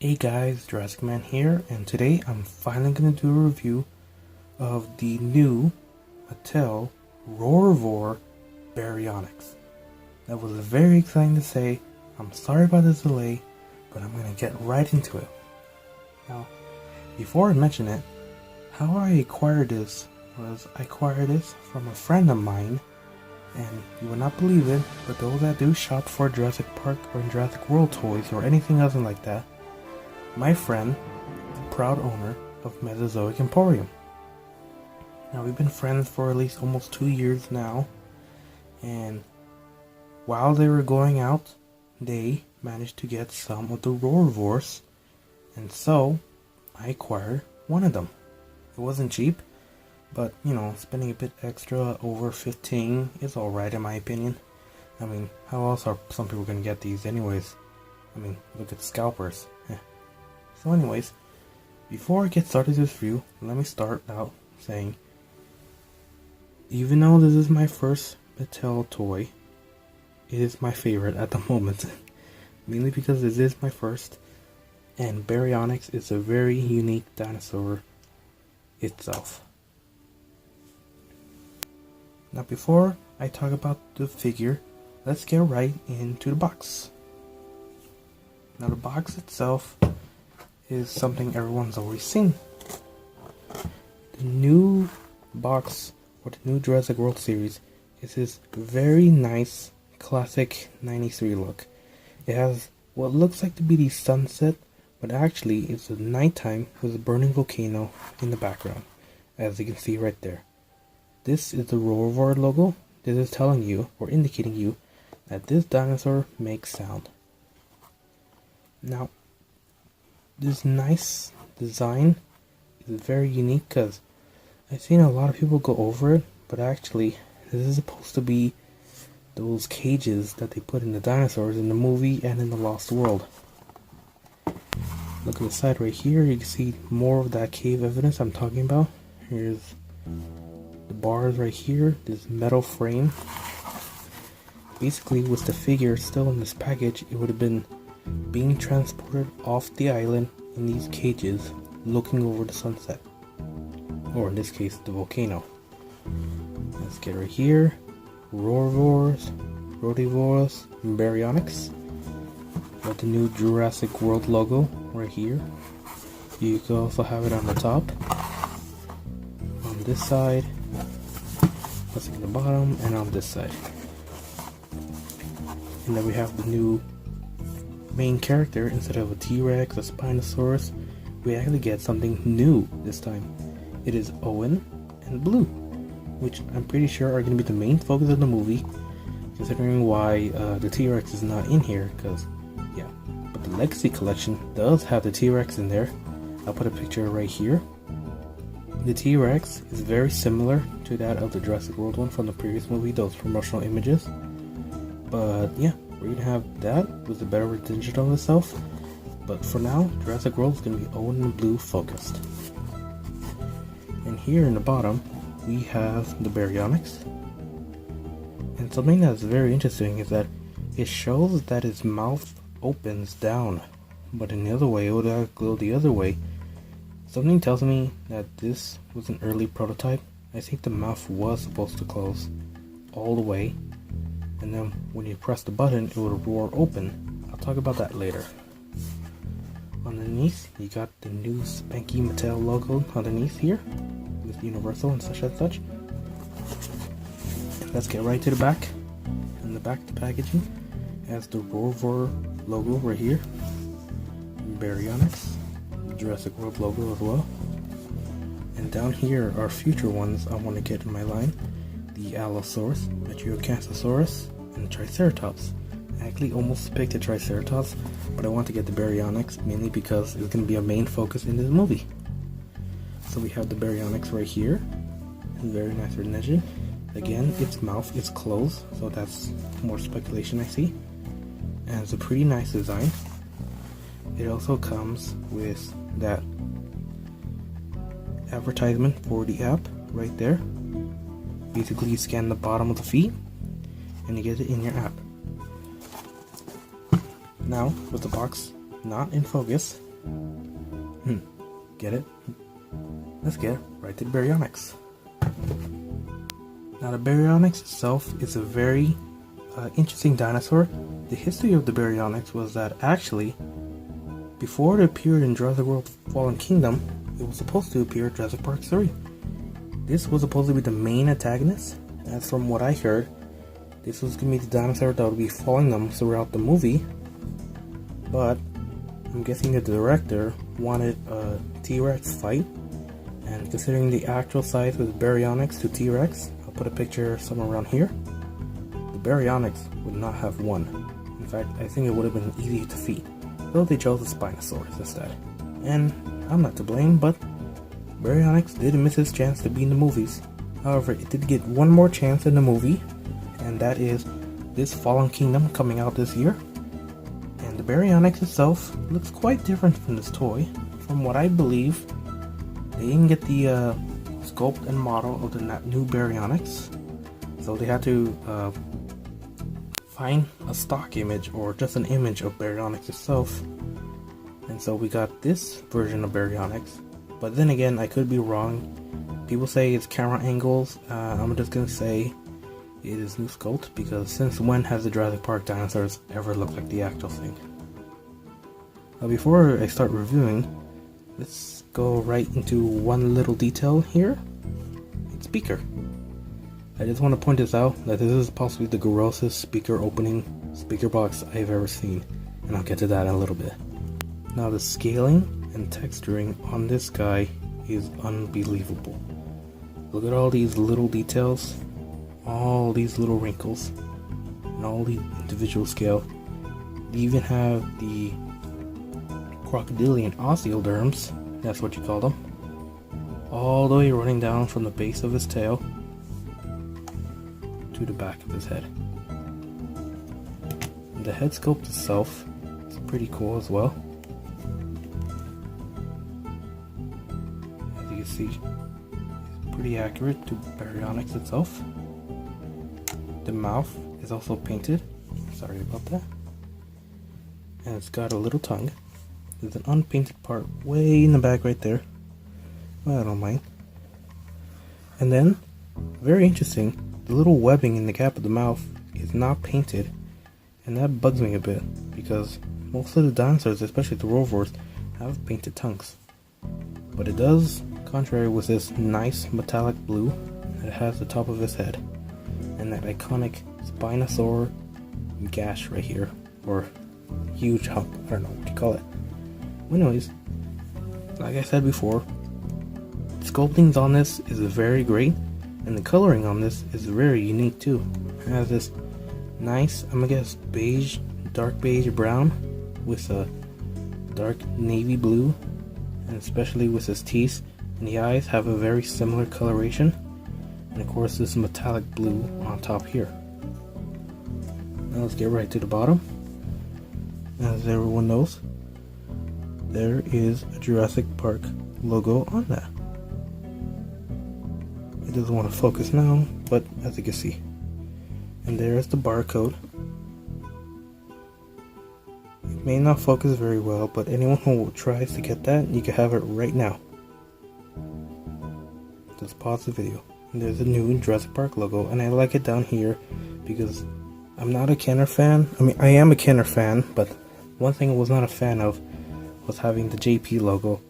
Hey guys, Jurassic Man here, and today I'm finally going to do a review of the new Mattel Roarivore Baryonyx. That was very exciting to say. I'm sorry about this delay, but I'm going to get right into it. Now, before I mention it, how I acquired this was I acquired this from a friend of mine, and you will not believe it, but those that do shop for Jurassic Park or Jurassic World toys or anything else like that, my friend is the proud owner of Mesazoic Emporium. Now we've been friends for at least almost 2 years now, and while they were going out, they managed to get some of the Roarivores, and so I acquired one of them. It wasn't cheap, but spending a bit extra over 15 is alright in my opinion. I mean, how else are some people gonna get these anyways? I mean, look at scalpers. So anyways, before I get started this review, let me start out saying, even though this is my first Mattel toy, it is my favorite at the moment. Mainly because this is my first, and Baryonyx is a very unique dinosaur itself. Now before I talk about the figure, let's get right into the box. Now the box itself is something everyone's already seen. The new box for the new Jurassic World series is this very nice classic 93 look. It has what looks like to be the sunset, but actually it's a nighttime with a burning volcano in the background, as you can see right there. This is the Roarivore logo. This is telling you or indicating you that this dinosaur makes sound. Now, this nice design is very unique because I've seen a lot of people go over it, but actually this is supposed to be those cages that they put in the dinosaurs in the movie and in the Lost World. Look at the side right here, you can see more of that cave evidence I'm talking about. Here's the bars right here, this metal frame. Basically, with the figure still in this package, it would have been being transported off the island in these cages looking over the sunset, or in this case the volcano. Let's get right here, Roarivores, and Baryonyx. Got the new Jurassic World logo right here. You can also have it on the top, on this side, let's see the bottom, and on this side. And then we have the new main character. Instead of a T-Rex, a Spinosaurus, we actually get something new this time. It is Owen and Blue, which I'm pretty sure are going to be the main focus of the movie, considering why the T-Rex is not in here, because yeah. But the Legacy Collection does have the T-Rex in there. I'll put a picture right here. The T-Rex is very similar to that of the Jurassic World one from the previous movie, those promotional images. But yeah, we're gonna have that with a better rendition of itself. But for now, Jurassic World is gonna be Owen and Blue focused. And here in the bottom, we have the Baryonyx. And something that's very interesting is that it shows that its mouth opens down, but in the other way, it would go the other way. Something tells me that this was an early prototype. I think the mouth was supposed to close all the way, and then when you press the button, it would roar open. I'll talk about that later. Underneath, you got the new spanky Mattel logo underneath here, with Universal and such and such. Let's get right to the back. In the back of the packaging has the Roarivore logo right here, Baryonyx, Jurassic World logo as well. And down here are future ones I want to get in my line. The Allosaurus, Metriacanthosaurus, and the Triceratops. I actually almost picked the Triceratops, but I want to get the Baryonyx mainly because it's going to be a main focus in this movie. So we have the Baryonyx right here. Very nice rendition. Again, its mouth is closed, so that's more speculation I see. And it's a pretty nice design. It also comes with that advertisement for the app right there. Basically, you scan the bottom of the feet and you get it in your app. Now, with the box not in focus, Get it? Let's get right to the Baryonyx. Now the Baryonyx itself is a very interesting dinosaur. The history of the Baryonyx was that actually, before it appeared in Jurassic World Fallen Kingdom, it was supposed to appear in Jurassic Park 3. This was supposed to be the main antagonist, and from what I heard, this was going to be the dinosaur that would be following them throughout the movie. But I'm guessing the director wanted a T-Rex fight, and considering the actual size of the Baryonyx to T-Rex, I'll put a picture somewhere around here, the Baryonyx would not have won. In fact, I think it would have been easy to defeat, though they chose the Spinosaurus instead. And I'm not to blame, but Baryonyx did miss his chance to be in the movies. However, it did get one more chance in the movie, and that is this Fallen Kingdom coming out this year. And the Baryonyx itself looks quite different from this toy. From what I believe, they didn't get the sculpt and model of the new Baryonyx, so they had to find a stock image or just an image of Baryonyx itself. And so we got this version of Baryonyx. But then again, I could be wrong. People say it's camera angles. I'm just gonna say it is new sculpt, because since when has the Jurassic Park dinosaurs ever looked like the actual thing? Now before I start reviewing, let's go right into one little detail here. It's speaker. I just want to point this out, that this is possibly the grossest speaker box I've ever seen, and I'll get to that in a little bit. Now the scaling and texturing on this guy is unbelievable. Look at all these little details, all these little wrinkles, and all the individual scale. You even have the crocodilian osteoderms, that's what you call them, all the way running down from the base of his tail to the back of his head. And the head sculpt itself is pretty cool as well. As you can see, it's pretty accurate to Baryonyx itself. The mouth is also painted, sorry about that, and it's got a little tongue. There's an unpainted part way in the back right there. Well, I don't mind. And then, very interesting, the little webbing in the gap of the mouth is not painted, and that bugs me a bit, because most of the dinosaurs, especially the Roarivores, have painted tongues. But it does, contrary with this nice metallic blue that it has at the top of his head, and that iconic Spinosaur gash right here, or huge hump, I don't know what you call it. Anyways, like I said before, sculpting on this is very great, and the coloring on this is very unique too. It has this nice, I'm gonna guess beige, dark beige brown with a dark navy blue, and especially with his teeth and the eyes have a very similar coloration, and of course this metallic blue on top here. Now let's get right to the bottom. As everyone knows, there is a Jurassic Park logo on that. It doesn't want to focus now, but as you can see. And there's the barcode. It may not focus very well, but anyone who tries to get that, you can have it right now. Just pause the video. And there's a new Jurassic Park logo, and I like it down here because I'm not a Kenner fan. I mean, I am a Kenner fan, but one thing I was not a fan of was having the JP logo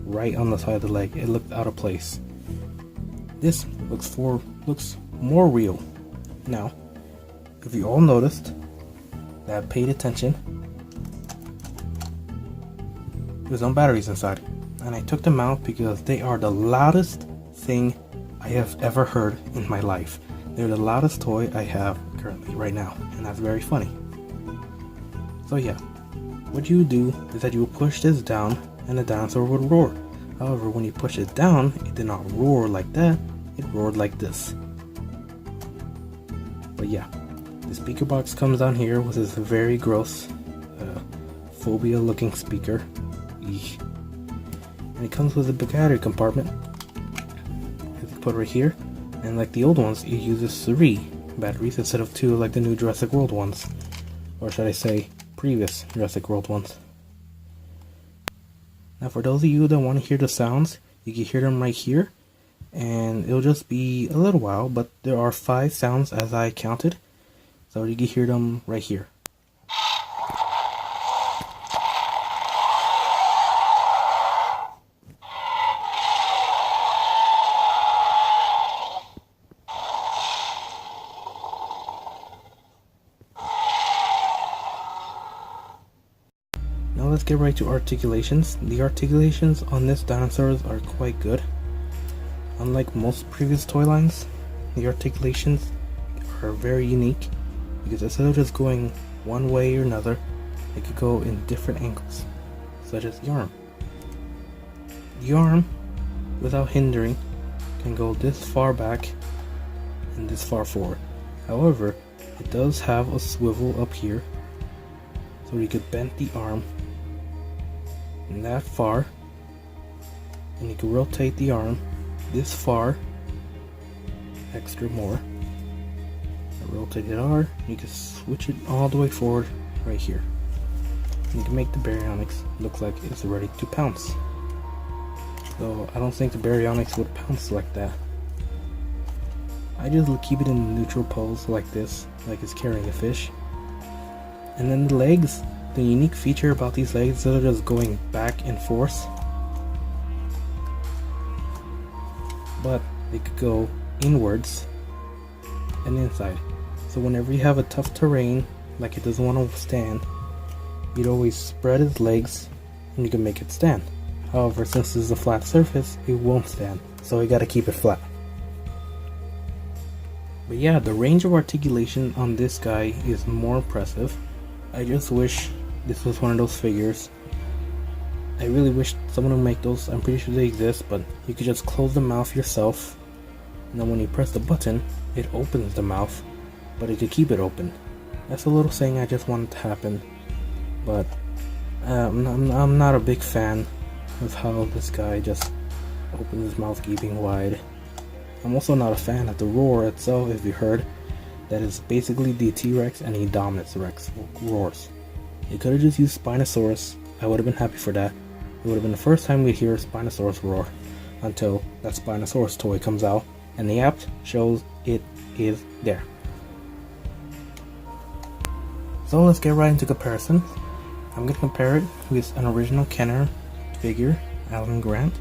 right on the side of the leg. It looked out of place. This looks more real. Now, if you all noticed that paid attention, there's no batteries inside, and I took them out because they are the loudest thing I have ever heard in my life. They're the loudest toy I have currently right now, and that's very funny. So yeah, what you would do is that you would push this down and the dinosaur would roar. However, when you push it down, it did not roar like that, it roared like this. But yeah, the speaker box comes down here with this very gross phobia looking speaker. Eesh. And it comes with a battery compartment. You put it right here, and like the old ones, it uses 3 batteries instead of 2 like the new Jurassic World ones. Or should I say, previous Jurassic World ones. Now for those of you that want to hear the sounds, you can hear them right here, and it'll just be a little while, but there are 5 sounds as I counted, so you can hear them right here. Now let's get right to articulations. The articulations on this dinosaurs are quite good. Unlike most previous toy lines, the articulations are very unique because instead of just going one way or another, they could go in different angles, such as the arm. The arm, without hindering, can go this far back and this far forward. However, it does have a swivel up here, so you could bend the arm that far, and you can rotate the arm this far, extra more, and rotate it hard. You can switch it all the way forward right here. And you can make the Baryonyx look like it's ready to pounce. So I don't think the Baryonyx would pounce like that. I just keep it in a neutral pose like this, like it's carrying a fish. And then the legs. The unique feature about these legs is that they're just going back and forth, but they could go inwards and inside. So whenever you have a tough terrain, like it doesn't want to stand, you'd always spread its legs and you can make it stand. However, since this is a flat surface, it won't stand, so you gotta keep it flat. But yeah, the range of articulation on this guy is more impressive. I just wish this was one of those figures. I really wish someone would make those. I'm pretty sure they exist, but you could just close the mouth yourself, and then when you press the button, it opens the mouth, but it could keep it open. That's a little thing I just wanted to happen, but I'm not a big fan of how this guy just opens his mouth gaping wide. I'm also not a fan of the roar itself, if you heard. That is basically the T-Rex and Indominus Rex roars. They could have just used Spinosaurus. I would have been happy for that. It would have been the first time we'd hear Spinosaurus roar, until that Spinosaurus toy comes out and the app shows it is there. So let's get right into comparison. I'm going to compare it with an original Kenner figure, Alan Grant.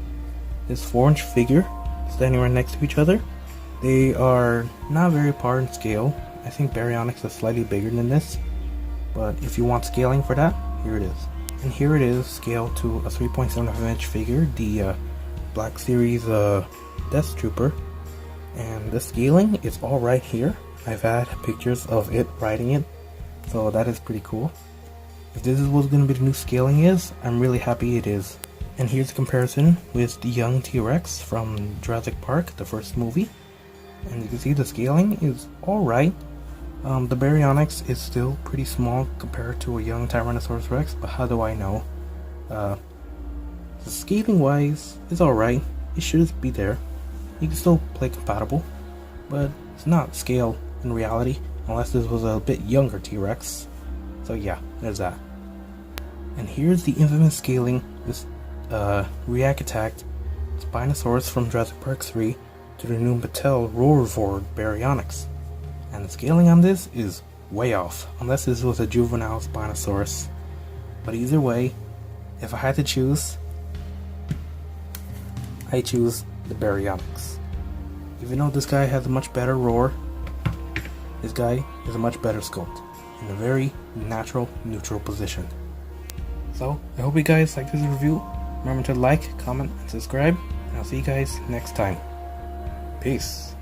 This 4-inch figure standing right next to each other. They are not very apart in scale. I think Baryonyx is slightly bigger than this, but if you want scaling for that, here it is. And here it is scaled to a 3.75-inch figure, the Black Series Death Trooper. And the scaling is all right here. I've had pictures of it riding it, so that is pretty cool. If this is what's going to be the new scaling is, I'm really happy it is. And here's a comparison with the young T-Rex from Jurassic Park, the first movie. And you can see the scaling is alright. The Baryonyx is still pretty small compared to a young Tyrannosaurus Rex, but how do I know? The scaling wise is alright. It should be there. You can still play compatible, but it's not scale in reality unless this was a bit younger T-Rex. So yeah, there's that. And here's the infamous scaling with React Attacked Spinosaurus from Jurassic Park 3 to the new Mattel Roarivore Baryonyx. And the scaling on this is way off, unless this was a juvenile Spinosaurus. But either way, if I had to choose, I choose the Baryonyx. Even though this guy has a much better roar, this guy is a much better sculpt, in a very natural, neutral position. So, I hope you guys like this review. Remember to like, comment, and subscribe, and I'll see you guys next time. Peace.